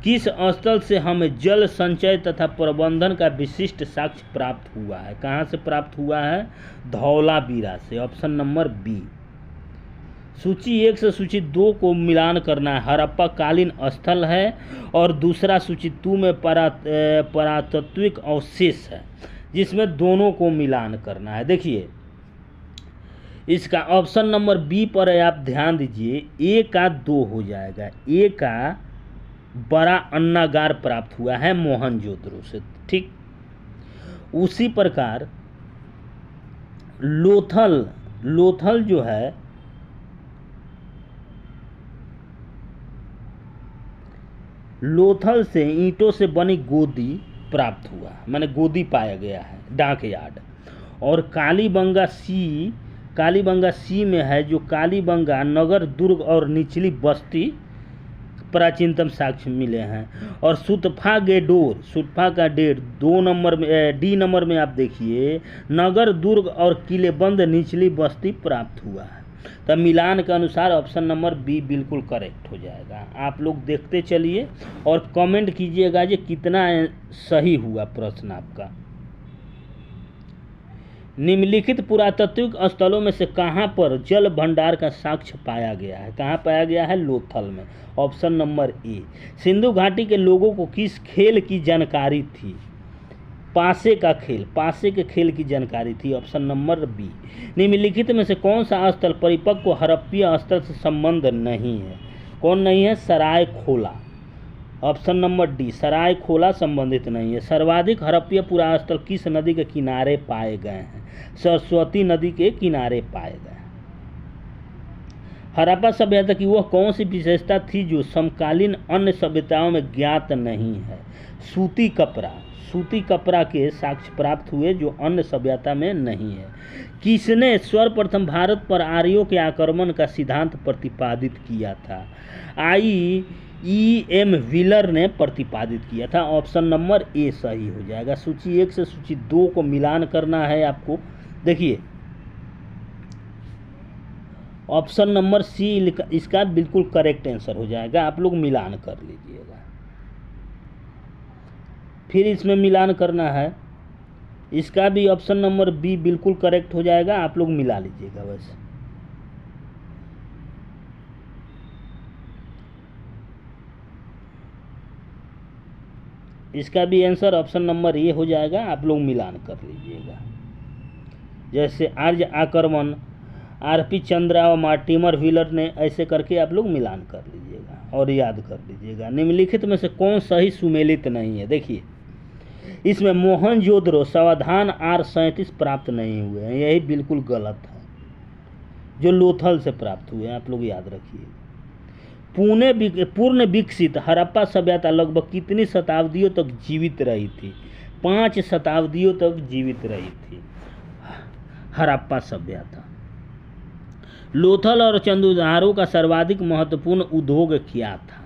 किस स्थल से हमें जल संचय तथा प्रबंधन का विशिष्ट साक्ष्य प्राप्त हुआ है? कहाँ से प्राप्त हुआ है? धौलावीरा से। Option number B. सूची 1 से सूची 2 को मिलान करना है। हड़प्पा कालीन स्थल है और दूसरा सूची 2 में पुरातात्विक अवशेष है, जिसमें दोनों को मिलान करना है। देखिए, इसका ऑप्शन नंबर बी पर आप ध्यान दीजिए, ए का 2 हो जाएगा। ए का बड़ा अन्नागार प्राप्त हुआ है मोहनजोदड़ो से। ठीक उसी प्रकार लोथल जो है लोथल से ईंटों से बनी गोदी प्राप्त हुआ, माने गोदी पाया गया है, डाक यार्ड। और कालीबंगा सी में है, जो कालीबंगा नगर, दुर्ग और निचली बस्ती प्राचीनतम साक्ष्य मिले हैं। और सुतफा का डेढ़ 2 नंबर में, डी नंबर में आप देखिए, नगर, दुर्ग और किलेबंद निचली बस्ती प्राप्त हुआ है। तब मिलान के अनुसार ऑप्शन नंबर बी बिल्कुल करेक्ट हो जाएगा। आप लोग देखते चलिए और कमेंट कीजिएगा कि कितना सही हुआ प्रश्न आपका। निम्नलिखित पुरातात्विक स्थलों में से कहाँ पर जल भंडार का साक्ष्य पाया गया है? कहाँ पाया गया है? लोथल में। ऑप्शन नंबर ए। सिंधु घाटी के लोगों को किस खेल की जानकारी थी? पासे के खेल की जानकारी थी। Option number B. निम्नलिखित में से कौन सा स्थल परिपक्व हड़प्पीय स्थल से संबंध नहीं है? कौन नहीं है? Saraikhola. Option number D, Saraikhola संबंधित नहीं है। सर्वाधिक हड़प्पीय पुरास्थल किस नदी के किनारे पाए गए हैं? सरस्वती नदी के किनारे पाए गए। हड़प्पा सभ्यता की वह कौन सी विशेषता थी जो समकालीन अन्य सभ्यताओं में ज्ञात नहीं है? सूती कपड़ा के साक्ष्य प्राप्त हुए जो अन्य सभ्यता में नहीं है। किसने सर्वप्रथम भारत पर आर्यों के आक्रमण का सिद्धांत प्रतिपादित किया था? E.M. व्हीलर ने प्रतिपादित किया था। ऑप्शन नंबर ए सही हो जाएगा। सूची 1 से सूची 2 को मिलान करना है आपको। देखिए, ऑप्शन नंबर सी इसका बिल्कुल करेक्ट आंसर हो जाएगा। आप लोग मिलान कर लीजिएगा। फिर इसमें मिलान करना है, इसका भी ऑप्शन नंबर बी बिल्कुल करेक्ट हो जाएगा। आप लोग मिला लीजिएगा बस। इसका भी आंसर ऑप्शन नंबर ए हो जाएगा। आप लोग मिलान कर लीजिएगा। जैसे आर्य आक्रमण, आरपी चंद्रा और मार्टिमर व्हीलर ने, ऐसे करके आप लोग मिलान कर लीजिएगा और याद कर लीजिएगा। निम्नलिखित में से कौन सही सुमेलित नहीं है? देखिए, इसमें मोहनजोदड़ो सावधान R37 प्राप्त नहीं हुए हैं, यही बिल्कुल गलत है। जो लोथल से प्राप्त हुए हैं, आप लोग याद रखिए। पूर्ण विकसित हड़प्पा सभ्यता लगभग कितनी शताब्दियों तक जीवित रही थी? 5 शताब्दियों तक जीवित रही थी हड़प्पा सभ्यता। लोथल और चंदुहारों का सर्वाधिक महत्वपूर्ण उद्योग क्या था?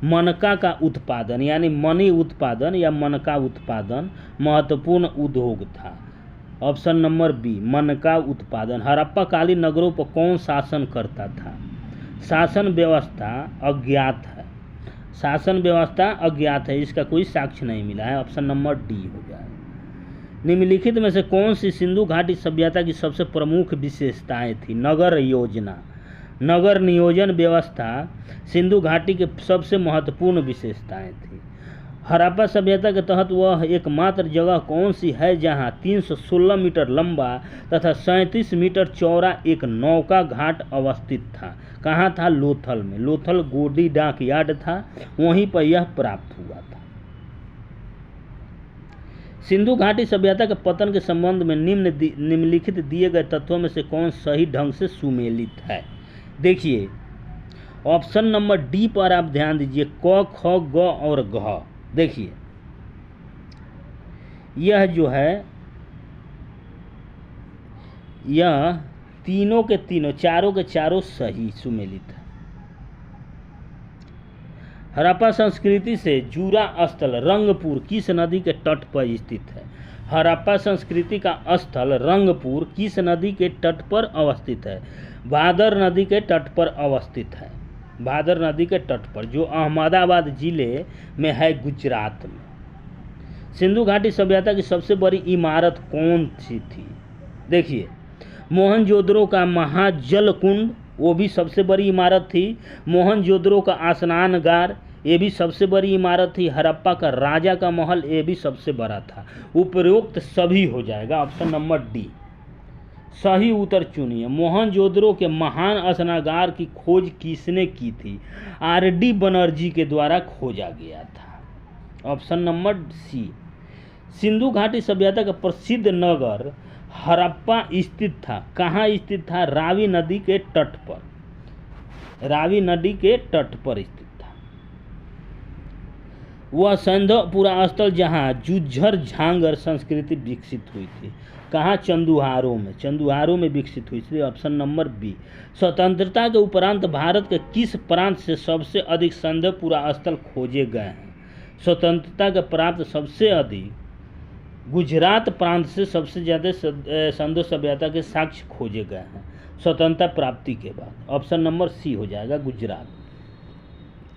मनका का उत्पादन, यानी मणि उत्पादन या मनका उत्पादन महत्वपूर्ण उद्योग था। ऑप्शन नंबर बी, मनका उत्पादन। हड़प्पा कालीन नगरों पर कौन शासन करता था? शासन व्यवस्था अज्ञात है। शासन व्यवस्था अज्ञात है, इसका कोई साक्ष्य नहीं मिला है। ऑप्शन नंबर डी हो जाए। निम्नलिखित में से कौन सी सिंधु घाटी सभ्यता की सबसे प्रमुख विशेषताएं थी? नगर योजना, नगर नियोजन व्यवस्था सिंधु घाटी के सबसे महत्वपूर्ण विशेषताएं थी। हड़प्पा सभ्यता के तहत वह एकमात्र जगह कौन सी है जहां 316 मीटर लंबा तथा 37 मीटर चौड़ा एक नौका घाट अवस्थित था? कहाँ था? लोथल में। लोथल गोडी डाक यार्ड था, वहीं पर यह प्राप्त हुआ था। सिंधु घाटी सभ्यता के पतन के संबंध में निम्नलिखित दिए गए तत्वों में से कौन सही ढंग से सुमेलित है? देखिए, ऑप्शन नंबर डी पर आप ध्यान दीजिए, क, ख, ग और घ। देखिए, यह जो है, यह तीनों के तीनों, चारों के चारों सही सुमेलित है। हड़प्पा संस्कृति से जुड़ा स्थल रंगपुर किस नदी के तट पर स्थित है? हड़प्पा संस्कृति का स्थल रंगपुर किस नदी के तट पर अवस्थित है? भादर नदी के तट पर अवस्थित है। भादर नदी के तट पर, जो अहमदाबाद जिले में है, गुजरात में। सिंधु घाटी सभ्यता की सबसे बड़ी इमारत कौन सी थी? देखिए, मोहनजोदड़ो का महाजल कुंड, वो भी सबसे बड़ी इमारत थी। मोहनजोदड़ो का स्नानगार, ये भी सबसे बड़ी इमारत थी। हड़प्पा का राजा का महल, ये भी सबसे बड़ा था। उपरोक्त सभी हो जाएगा। ऑप्शन नंबर डी सही उत्तर चुनिए। मोहनजोदड़ो के महान स्नानगार की खोज किसने की थी? आर.डी. बनर्जी के द्वारा खोजा गया था। ऑप्शन नंबर सी। सिंधु घाटी सभ्यता का प्रसिद्ध नगर हड़प्पा स्थित था। कहाँ स्थित था? रावी नदी के तट पर। रावी नदी के तट पर स्थित था। वह संधपुरा स्थल जहाँ जुज्झर झांगर संस्कृति विकसित हुई थी। कहाँ? चंदुहारों में। चंदुहारों में विकसित हुई थी। Option number B. स्वतंत्रता के उपरांत भारत के किस प्रांत से सबसे अधिक संधपुरा स्थल खोजे गए हैं? स्वतंत्रता के प्रांत सबसे अधिक गुजरात प्रांत से सबसे ज़्यादा सिंधु सभ्यता के साक्ष्य खोजे गए हैं स्वतंत्रता प्राप्ति के बाद। ऑप्शन नंबर सी हो जाएगा, गुजरात।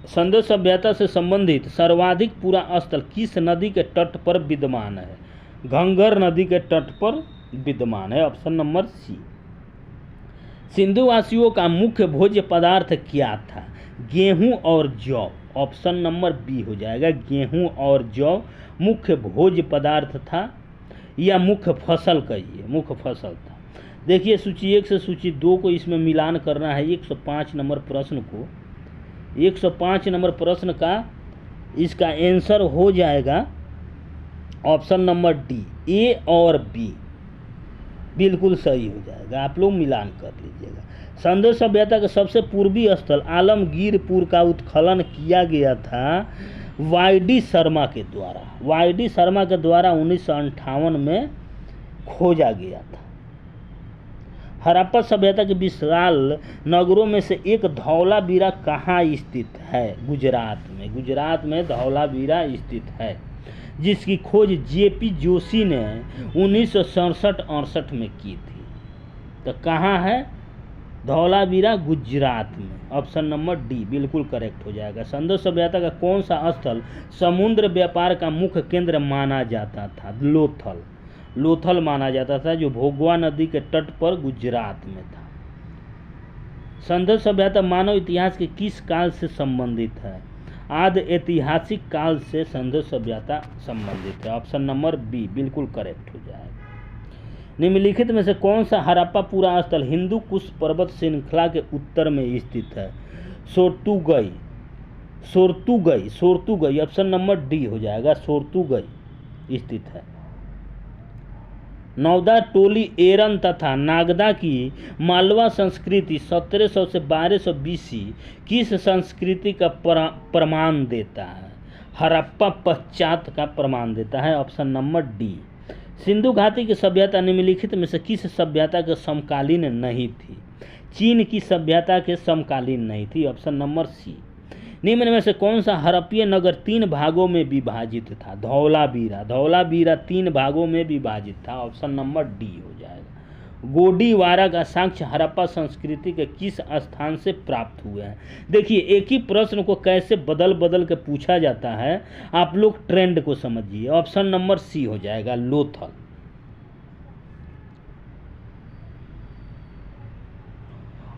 सिंधु सभ्यता से संबंधित सर्वाधिक पूरा स्थल किस नदी के तट पर विद्यमान है? घंगर नदी के तट पर विद्यमान है। ऑप्शन नंबर सी। सिंधुवासियों का मुख्य भोज्य पदार्थ क्या था? गेहूं और जौ। ऑप्शन नंबर बी हो जाएगा, गेहूं और जौ मुख्य भोज्य पदार्थ था, या मुख्य फसल कहिए, मुख्य फसल था। देखिए, सूची 1 से सूची 2 को इसमें मिलान करना है। 105 नंबर प्रश्न को, 105 नंबर प्रश्न का इसका आंसर हो जाएगा ऑप्शन नंबर डी, ए और बी बिल्कुल सही हो जाएगा। आप लोग मिलान कर लीजिएगा। सिंधु सभ्यता के सबसे पूर्वी स्थल आलमगीरपुर का उत्खनन किया गया था वाई.डी. शर्मा के द्वारा। वाई.डी. शर्मा के द्वारा 1958 में खोजा गया था। हड़प्पा सभ्यता के विशाल नगरों में से एक धौलावीरा कहाँ स्थित है? गुजरात में। गुजरात में धौलावीरा स्थित है, जिसकी खोज जे.पी. जोशी ने 1967-68 में की थी। तो कहाँ है? धौलावीरा, गुजरात में। ऑप्शन नंबर डी बिल्कुल करेक्ट हो जाएगा। सिंधु सभ्यता का कौन सा स्थल समुद्र व्यापार का मुख्य केंद्र माना जाता था? लोथल। लोथल माना जाता था, जो भोगवा नदी के तट पर गुजरात में था। सिंधु सभ्यता मानव इतिहास के किस काल से संबंधित है? आदि ऐतिहासिक काल से सिंधु सभ्यता संबंधित है। ऑप्शन नंबर बी बिल्कुल करेक्ट हो जाएगा। निम्नलिखित में से कौन सा हड़प्पा पूरा स्थल हिंदू कुश पर्वत श्रृंखला के उत्तर में स्थित है? सोर्तुगई। सोर्तुगई, सोर्तुगई। ऑप्शन नंबर डी हो जाएगा, सोर्तुगई स्थित है। नौदा, टोली, एरन तथा नागदा की मालवा संस्कृति 1700 से 1200 BC किस संस्कृति का प्रमाण देता है? हड़प्पा पश्चात का प्रमाण देता है। Option number D. सिंधु घाटी की सभ्यता निम्नलिखित में से किस सभ्यता के समकालीन नहीं थी? चीन की सभ्यता के समकालीन नहीं थी। Option number C. निम्न में से कौन सा हड़प्पीय नगर 3 भागों में विभाजित था? धौलावीरा। धौलावीरा 3 भागों में विभाजित था। ऑप्शन नंबर डी हो जाएगा। गोडीवारा का साक्ष्य हड़प्पा संस्कृति के किस स्थान से प्राप्त हुए हैं? देखिए, एक ही प्रश्न को कैसे बदल बदल के पूछा जाता है, आप लोग ट्रेंड को समझिए। ऑप्शन नंबर सी हो जाएगा, लोथल।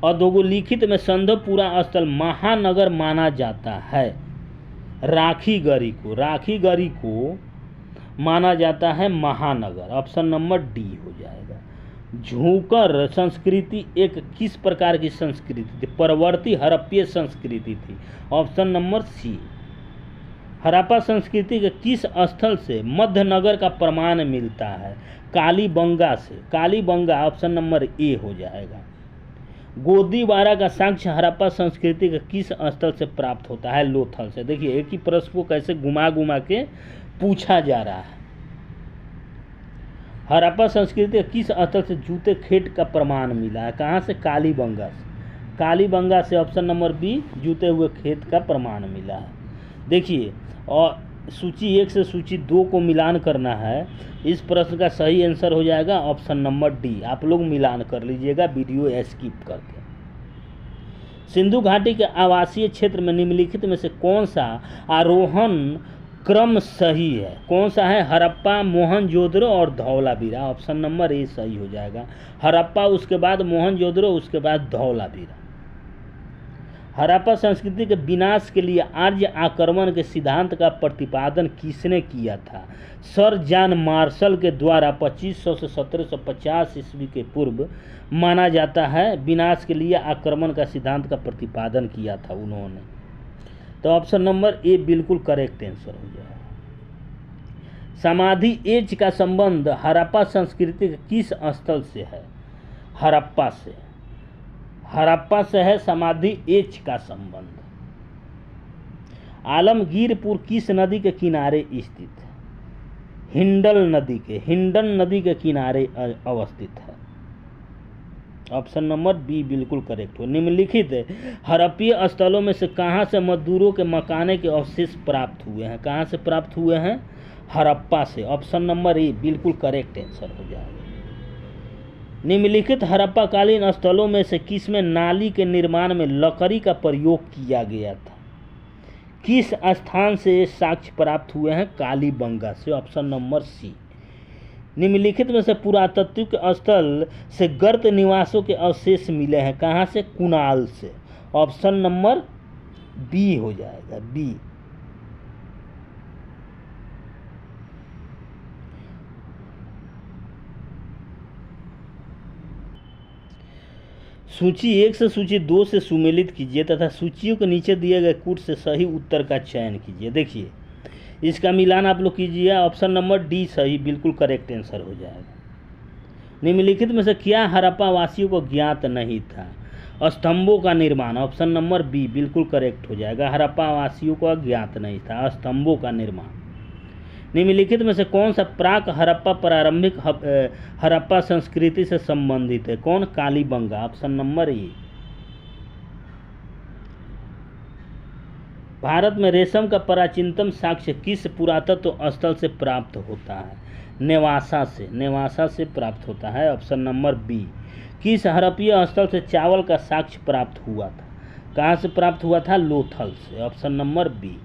अधोलिखित में संधपुरा स्थल महानगर माना जाता है। राखीगढ़ी को, राखीगढ़ी को माना जाता है महानगर। ऑप्शन नंबर डी हो जाएगा। झूकर संस्कृति एक किस प्रकार की संस्कृति थी? परवर्ती हड़प्पीय संस्कृति थी। ऑप्शन नंबर सी। हड़प्पा संस्कृति के किस स्थल से मध्यनगर का प्रमाण मिलता है? कालीबंगा से। कालीबंगा ऑप्शन नंबर ए हो जाएगा। गोदीवारा का साक्ष्य हड़प्पा संस्कृति के किस स्थल से प्राप्त होता है? लोथल से। देखिए, एक ही प्रश्न को कैसे घुमा घुमा के पूछा जा रहा है। हड़प्पा संस्कृति के किस स्थल से जूते खेत का प्रमाण मिला है? कहाँ से? कालीबंगा से। कालीबंगा से ऑप्शन नंबर बी, जूते हुए खेत का प्रमाण मिला है। देखिए, और सूची 1 से सूची 2 को मिलान करना है। इस प्रश्न का सही आंसर हो जाएगा ऑप्शन नंबर डी। आप लोग मिलान कर लीजिएगा वीडियो स्किप करके। सिंधु घाटी के आवासीय क्षेत्र में निम्नलिखित में से कौन सा आरोहण क्रम सही है? कौन सा है? हड़प्पा, मोहनजोदड़ो और धौलावीरा। ऑप्शन नंबर ए सही हो जाएगा। हड़प्पा, उसके बाद मोहनजोदड़ो, उसके बाद धौलावीरा। हड़प्पा संस्कृति के विनाश के लिए आर्य आक्रमण के सिद्धांत का प्रतिपादन किसने किया था? सर जॉन मार्शल के द्वारा 2500 से 1750 ईस्वी के पूर्व माना जाता है। विनाश के लिए आक्रमण का सिद्धांत का प्रतिपादन किया था उन्होंने। तो ऑप्शन नंबर ए बिल्कुल करेक्ट आंसर हो जाएगा। समाधि एज का संबंध हड़प्पा संस्कृति के किस स्थल से है? हड़प्पा से। हड़प्पा से है समाधि एच का संबंध। आलमगीरपुर किस नदी के किनारे स्थित है? हिंडन नदी के किनारे अवस्थित है। ऑप्शन नंबर बी बिल्कुल करेक्ट हो। निम्नलिखित हड़प्पीय स्थलों में से कहाँ से मजदूरों के मकाने के अवशेष प्राप्त हुए हैं? कहाँ से प्राप्त हुए हैं? हड़प्पा से। ऑप्शन नंबर ए बिल्कुल करेक्ट आंसर हो जाएगा। निम्नलिखित हड़प्पाकालीन स्थलों में से किसमें नाली के निर्माण में लकड़ी का प्रयोग किया गया था? किस स्थान से साक्ष्य प्राप्त हुए हैं? कालीबंगा से। Option number C. निम्नलिखित में से पुरातात्विक स्थल से गर्त निवासों के अवशेष मिले हैं। कहाँ से? कुणाल से। ऑप्शन नंबर बी हो जाएगा, बी। सूची 1 से सूची 2 से सुमेलित कीजिए तथा सूचियों के नीचे दिए गए कूट से सही उत्तर का चयन कीजिए। देखिए, इसका मिलान आप लोग कीजिए। ऑप्शन नंबर डी सही, बिल्कुल करेक्ट आंसर हो जाएगा। निम्नलिखित में से क्या हड़प्पा वासियों को ज्ञात नहीं था? स्तंभों का निर्माण। ऑप्शन नंबर बी बिल्कुल करेक्ट हो जाएगा। हड़प्पा वासियों को ज्ञात नहीं था स्तंभों का निर्माण। निम्नलिखित में से कौन सा प्राक हड़प्पा प्रारंभिक हड़प्पा संस्कृति से संबंधित है? कौन? Kalibanga. Option number A. Bharat में रेशम का प्राचीनतम साक्ष्य किस पुरातत्व स्थल से प्राप्त होता है? नेवासा से। नेवासा से प्राप्त होता है। Option number B. किस हड़प्पीय स्थल से चावल का साक्ष्य प्राप्त हुआ था? कहाँ से प्राप्त हुआ था? लोथल से। Option number B.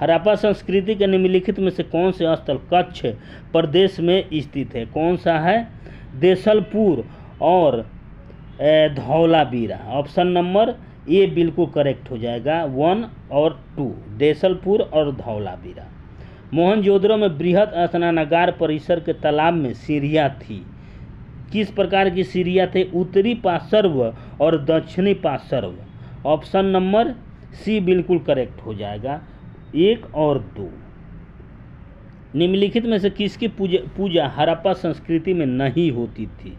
हड़प्पा संस्कृति के निम्नलिखित में से कौन से स्थल कच्छ प्रदेश में स्थित है? कौन सा है? देसलपुर और धौलावीरा। ऑप्शन नंबर ए बिल्कुल करेक्ट हो जाएगा। 1 और 2, देसलपुर और धौलावीरा। मोहनजोदड़ो में बृहद स्नानागार परिसर के तालाब में सीढ़ियाँ थी। किस प्रकार की सीढ़ियाँ थे? उत्तरी पार्श्व और दक्षिणी पार्श्व। ऑप्शन नंबर सी बिल्कुल करेक्ट हो जाएगा। 1 और 2। निम्नलिखित में से किसकी पूजा हड़प्पा संस्कृति में नहीं होती थी?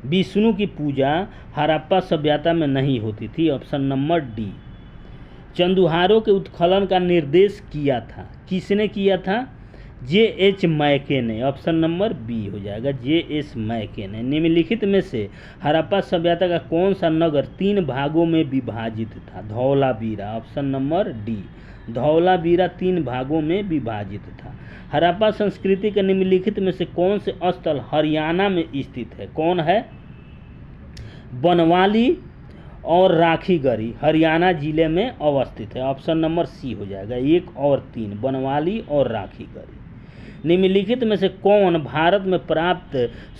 विष्णु की पूजा हड़प्पा सभ्यता में नहीं होती थी। Option number D. चंदुहारों के उत्खनन का निर्देश किया था। किसने किया था? J.H. मैकेने, ऑप्शन नंबर बी हो जाएगा J.S. मैकेने। निम्नलिखित में से हड़प्पा सभ्यता का कौन सा नगर 3 भागों में विभाजित था? Dholavira, option number D, Dholavira 3 भागों में विभाजित था। हड़प्पा संस्कृति के निम्नलिखित में से कौन से स्थल हरियाणा में स्थित है? कौन है? बनवाली और राखीगढ़ी हरियाणा जिले में अवस्थित है। ऑप्शन नंबर सी हो जाएगा 1 और 3, बनवाली और राखीगढ़ी। निम्नलिखित में से कौन भारत में प्राप्त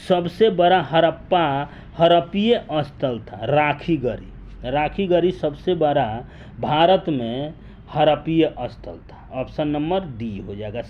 सबसे बड़ा हड़प्पीय स्थल था? राखीगढ़ी। राखीगढ़ी सबसे बड़ा भारत में हड़प्पीय स्थल था। ऑप्शन नंबर डी हो जाएगा।